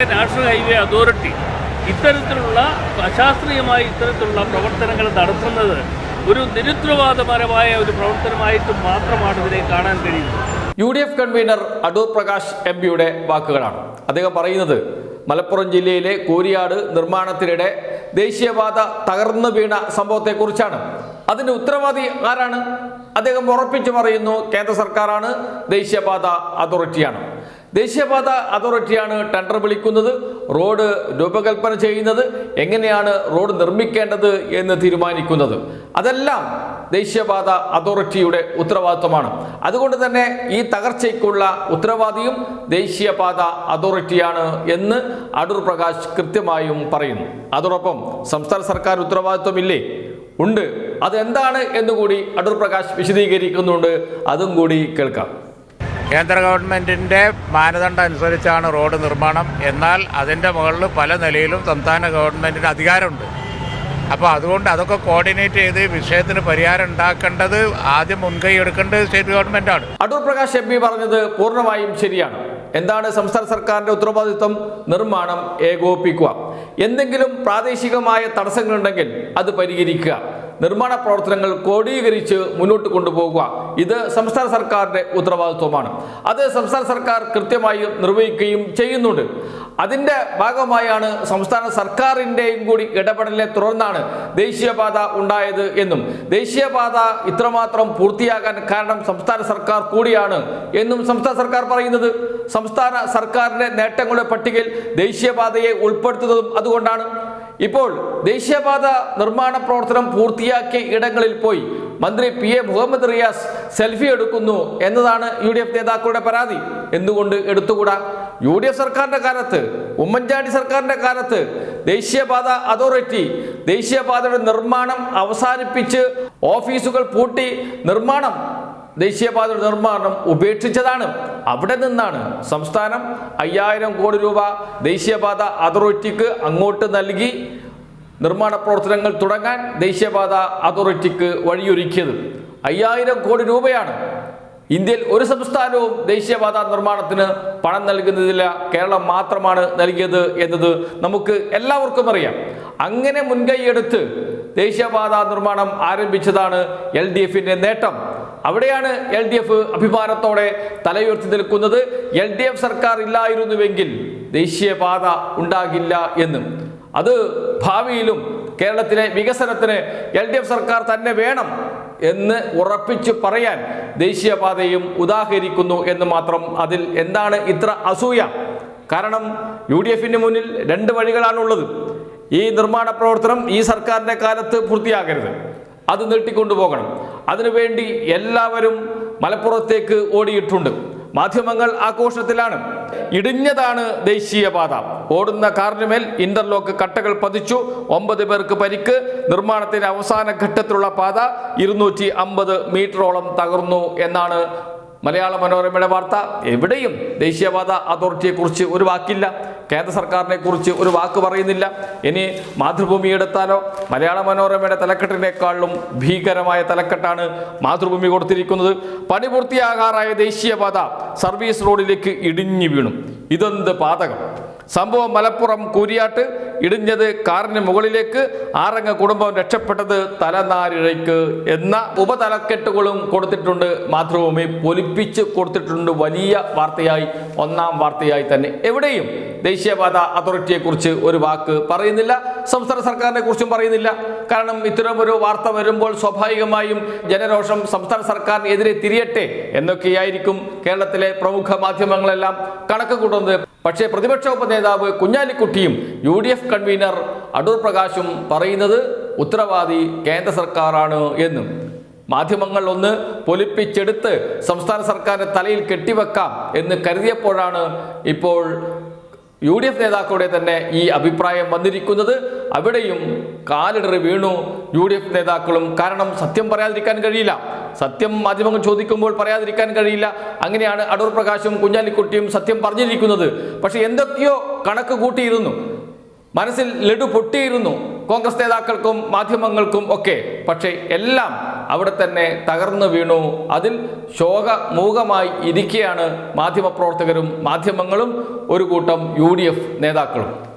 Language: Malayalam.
നാഷണൽ ഹൈവേ അതോറിറ്റി ഇത്തരത്തിലുള്ള അശാസ്ത്രീയമായി ഇത്തരത്തിലുള്ള പ്രവർത്തനങ്ങൾ നടത്തുന്നത് ഒരു നിരുത്തരവാദപരമായ ഒരു പ്രവർത്തനമായിട്ട് മാത്രമാണ് ഇതിനെ കാണാൻ കഴിയുന്നത്. UDF കൺവീനർ അടൂർ പ്രകാശ് MP-യുടെ വാക്കുകളാണ്. അദ്ദേഹം പറയുന്നത് മലപ്പുറം ജില്ലയിലെ കൂരിയാട് നിർമ്മാണത്തിനിടെ ദേശീയപാത തകർന്നു വീണ സംഭവത്തെക്കുറിച്ചാണ്. അതിന്റെ ഉത്തരവാദി ആരാണ്? അദ്ദേഹം ഉറപ്പിച്ചു പറയുന്നു, കേന്ദ്ര സർക്കാരാണ്, ദേശീയപാത അതോറിറ്റിയാണ്. ദേശീയപാത അതോറിറ്റിയാണ് ടെൻഡർ വിളിക്കുന്നത്, റോഡ് രൂപകൽപ്പന ചെയ്യുന്നത്, എങ്ങനെയാണ് റോഡ് നിർമ്മിക്കേണ്ടത് എന്ന് തീരുമാനിക്കുന്നത്. അതെല്ലാം ദേശീയപാത അതോറിറ്റിയുടെ ഉത്തരവാദിത്വമാണ്. അതുകൊണ്ട് തന്നെ ഈ തകർച്ചയ്ക്കുള്ള ഉത്തരവാദിയും ദേശീയപാത അതോറിറ്റിയാണ് എന്ന് അടൂർ പ്രകാശ് കൃത്യമായും പറയുന്നു. അതോടൊപ്പം സംസ്ഥാന സർക്കാർ ഉത്തരവാദിത്വമില്ലേ? ഉണ്ട്. അതെന്താണ് എന്നുകൂടി അടൂർ പ്രകാശ് വിശദീകരിക്കുന്നുണ്ട്. അതും കൂടി കേൾക്കാം. കേന്ദ്ര ഗവൺമെൻറ്റിൻ്റെ മാനദണ്ഡം അനുസരിച്ചാണ് റോഡ് നിർമ്മാണം. എന്നാൽ അതിൻ്റെ മുകളിൽ പല നിലയിലും സംസ്ഥാന ഗവൺമെൻറ്റിന് അധികാരമുണ്ട്. അപ്പോൾ അതുകൊണ്ട് അതൊക്കെ കോർഡിനേറ്റ് ചെയ്ത് വിഷയത്തിന് പരിഹാരം ഉണ്ടാക്കേണ്ടത് ആദ്യം മുൻകൈ എടുക്കേണ്ടത് സ്റ്റേറ്റ് ഗവൺമെൻറ്റാണ്. അടൂർ പ്രകാശ് MP പറഞ്ഞത് പൂർണ്ണമായും ശരിയാണ്. എന്താണ് സംസ്ഥാന സർക്കാരിൻ്റെ ഉത്തരവാദിത്വം? നിർമ്മാണം ഏകോപിപ്പിക്കുക. എന്തെങ്കിലും പ്രാദേശികമായ തടസ്സങ്ങളുണ്ടെങ്കിൽ അത് പരിഹരിക്കുക. നിർമ്മാണ പ്രവർത്തനങ്ങൾ ക്രോഡീകരിച്ച് മുന്നോട്ട് കൊണ്ടുപോകുക. ഇത് സംസ്ഥാന സർക്കാരിൻ്റെ ഉത്തരവാദിത്വമാണ്. അത് സംസ്ഥാന സർക്കാർ കൃത്യമായി നിർവഹിക്കുകയും ചെയ്യുന്നുണ്ട്. അതിൻ്റെ ഭാഗമായാണ് സംസ്ഥാന സർക്കാരിൻ്റെയും കൂടി ഇടപെടലിനെ തുടർന്നാണ് ദേശീയപാത ഉണ്ടായത് എന്നും ദേശീയപാത ഇത്രമാത്രം പൂർത്തിയാകാൻ കാരണം സംസ്ഥാന സർക്കാർ കൂടിയാണ് എന്നും സംസ്ഥാന സർക്കാർ പറയുന്നത്. സംസ്ഥാന സർക്കാരിൻ്റെ നേട്ടങ്ങളുടെ പട്ടികയിൽ ദേശീയപാതയെ ഉൾപ്പെടുത്തുന്നതും അതുകൊണ്ടാണ്. ഇപ്പോൾ ദേശീയപാത നിർമ്മാണ പ്രവർത്തനം പൂർത്തിയാക്കിയ ഇടങ്ങളിൽ പോയി മന്ത്രി PA മുഹമ്മദ് റിയാസ് സെൽഫി എടുക്കുന്നു എന്നതാണ് UDF നേതാക്കളുടെ പരാതി. എന്തുകൊണ്ട് എടുത്തുകൂടാ? UDF സർക്കാരിന്റെ കാലത്ത്, ഉമ്മൻചാണ്ടി സർക്കാരിന്റെ കാലത്ത് ദേശീയപാത അതോറിറ്റി ദേശീയപാതയുടെ നിർമ്മാണം അവസാനിപ്പിച്ച് ഓഫീസുകൾ പൂട്ടി ദേശീയപാതയുടെ നിർമ്മാണം ഉപേക്ഷിച്ചതാണ്. അവിടെ നിന്നാണ് സംസ്ഥാനം 5000 കോടി രൂപ ദേശീയപാത അതോറിറ്റിക്ക് അങ്ങോട്ട് നൽകി നിർമ്മാണ പ്രവർത്തനങ്ങൾ തുടങ്ങാൻ ദേശീയപാത അതോറിറ്റിക്ക് വഴിയൊരുക്കിയത്. 5000 കോടി രൂപയാണ്. ഇന്ത്യയിൽ ഒരു സംസ്ഥാനവും ദേശീയപാത നിർമ്മാണത്തിന് പണം നൽകുന്നതില്ല. കേരളം മാത്രമാണ് നൽകിയത് എന്നത് നമുക്ക് എല്ലാവർക്കും അറിയാം. അങ്ങനെ മുൻകൈയെടുത്ത് ദേശീയപാത നിർമ്മാണം ആരംഭിച്ചതാണ് LDF-ന്റെ നേട്ടം. അവിടെയാണ് LDF അഭിമാനത്തോടെ തലയുയർത്തി നിൽക്കുന്നത്. LDF സർക്കാർ ഇല്ലായിരുന്നുവെങ്കിൽ ദേശീയപാത ഉണ്ടാകില്ല എന്നും അത് ഭാവിയിലും കേരളത്തിലെ വികസനത്തിന് LDF സർക്കാർ തന്നെ വേണം എന്ന് ഉറപ്പിച്ചു പറയാൻ ദേശീയപാതയും ഉദാഹരിക്കുന്നു എന്ന് മാത്രം. അതിൽ എന്താണ് ഇത്ര അസൂയ? കാരണം UDF-ന് മുന്നിൽ 2 വഴികളാണുള്ളത്. ഈ നിർമ്മാണ പ്രവർത്തനം ഈ സർക്കാരിൻ്റെ കാലത്ത് പൂർത്തിയാകരുത്, അത് നീട്ടിക്കൊണ്ടുപോകണം. അതിനുവേണ്ടി എല്ലാവരും മലപ്പുറത്തേക്ക് ഓടിയിട്ടുണ്ട്. മാധ്യമങ്ങൾ ആഘോഷത്തിലാണ്. ഇടിഞ്ഞതാണ് ദേശീയപാത. ഓടുന്ന കാറിനുമേൽ ഇന്റർലോക്ക് കട്ടകൾ പതിച്ചു, 9 പേർക്ക് പരിക്ക്. നിർമ്മാണത്തിന്റെ അവസാന ഘട്ടത്തിലുള്ള പാത 250 മീറ്ററോളം തകർന്നു എന്നാണ് മലയാള മനോരമയുടെ വാർത്ത. എവിടെയും ദേശീയപാത അതോറിറ്റിയെക്കുറിച്ച് ഒരു വാക്കില്ല. കേന്ദ്ര സർക്കാരിനെ കുറിച്ച് ഒരു വാക്ക് പറയുന്നില്ല. ഇനി മാതൃഭൂമി എടുത്താലോ, മലയാള മനോരമയുടെ തലക്കെട്ടിനേക്കാളും ഭീകരമായ തലക്കെട്ടാണ് മാതൃഭൂമി കൊടുത്തിരിക്കുന്നത്. പണി പൂർത്തിയാകാറായ ദേശീയപാത സർവീസ് റോഡിലേക്ക് ഇടിഞ്ഞു വീണു. ഇതെന്ത് പാതകം! സംഭവം മലപ്പുറം കൂരിയാട്ട്. ഇടിഞ്ഞത് കാറിന് മുകളിലേക്ക്. 6 കുടുംബം രക്ഷപ്പെട്ടത് തലനാരിഴയ്ക്ക് എന്ന ഉപതലക്കെട്ടുകളും കൊടുത്തിട്ടുണ്ട്. മാതൃഭൂമി പൊലിപ്പിച്ച് കൊടുത്തിട്ടുണ്ട്. വലിയ വാർത്തയായി, ഒന്നാം വാർത്തയായി തന്നെ. എവിടെയും ദേശീയപാത അതോറിറ്റിയെക്കുറിച്ച് ഒരു വാക്ക് പറയുന്നില്ല. സംസ്ഥാന സർക്കാരിനെ കുറിച്ചും പറയുന്നില്ല. കാരണം ഇത്തരമൊരു വാർത്ത വരുമ്പോൾ സ്വാഭാവികമായും ജനരോഷം സംസ്ഥാന സർക്കാരിനെതിരെ തിരിയട്ടെ എന്നൊക്കെയായിരിക്കും കേരളത്തിലെ പ്രമുഖ മാധ്യമങ്ങളെല്ലാം കണക്ക് കൂട്ടുന്നത്. പക്ഷേ പ്രതിപക്ഷ ഉപനേതാവ് കുഞ്ഞാലിക്കുട്ടിയും UDF കൺവീനർ അടൂർ പ്രകാശും പറയുന്നത് ഉത്തരവാദി കേന്ദ്ര സർക്കാരാണ് എന്നും. മാധ്യമങ്ങൾ ഒന്ന് പൊലിപ്പിച്ചെടുത്ത് സംസ്ഥാന സർക്കാരിന്റെ തലയിൽ കെട്ടിവെക്കാം എന്ന് കരുതിയപ്പോഴാണ് ഇപ്പോൾ UDF നേതാക്കളുടെ തന്നെ ഈ അഭിപ്രായം വന്നിരിക്കുന്നത്. അവിടെയും കാലിടറി വീണു UDF നേതാക്കളും. കാരണം സത്യം പറയാതിരിക്കാൻ കഴിയില്ല. സത്യം മാധ്യമങ്ങൾ ചോദിക്കുമ്പോൾ പറയാതിരിക്കാൻ കഴിയില്ല. അങ്ങനെയാണ് അടൂർ പ്രകാശും കുഞ്ഞാലിക്കുട്ടിയും സത്യം പറഞ്ഞിരിക്കുന്നത്. പക്ഷെ എന്തൊക്കെയോ കണക്ക് കൂട്ടിയിരുന്നു, മനസ്സിൽ ലഡു പൊട്ടിയിരുന്നു കോൺഗ്രസ് നേതാക്കൾക്കും മാധ്യമങ്ങൾക്കും ഒക്കെ. പക്ഷേ എല്ലാം അവിടെ തന്നെ തകർന്നു വീണു. അതിൽ ശോകമൂകമായി ഇരിക്കുകയാണ് മാധ്യമപ്രവർത്തകരും മാധ്യമങ്ങളും. ഒരു കൂട്ടം UDF നേതാക്കളും.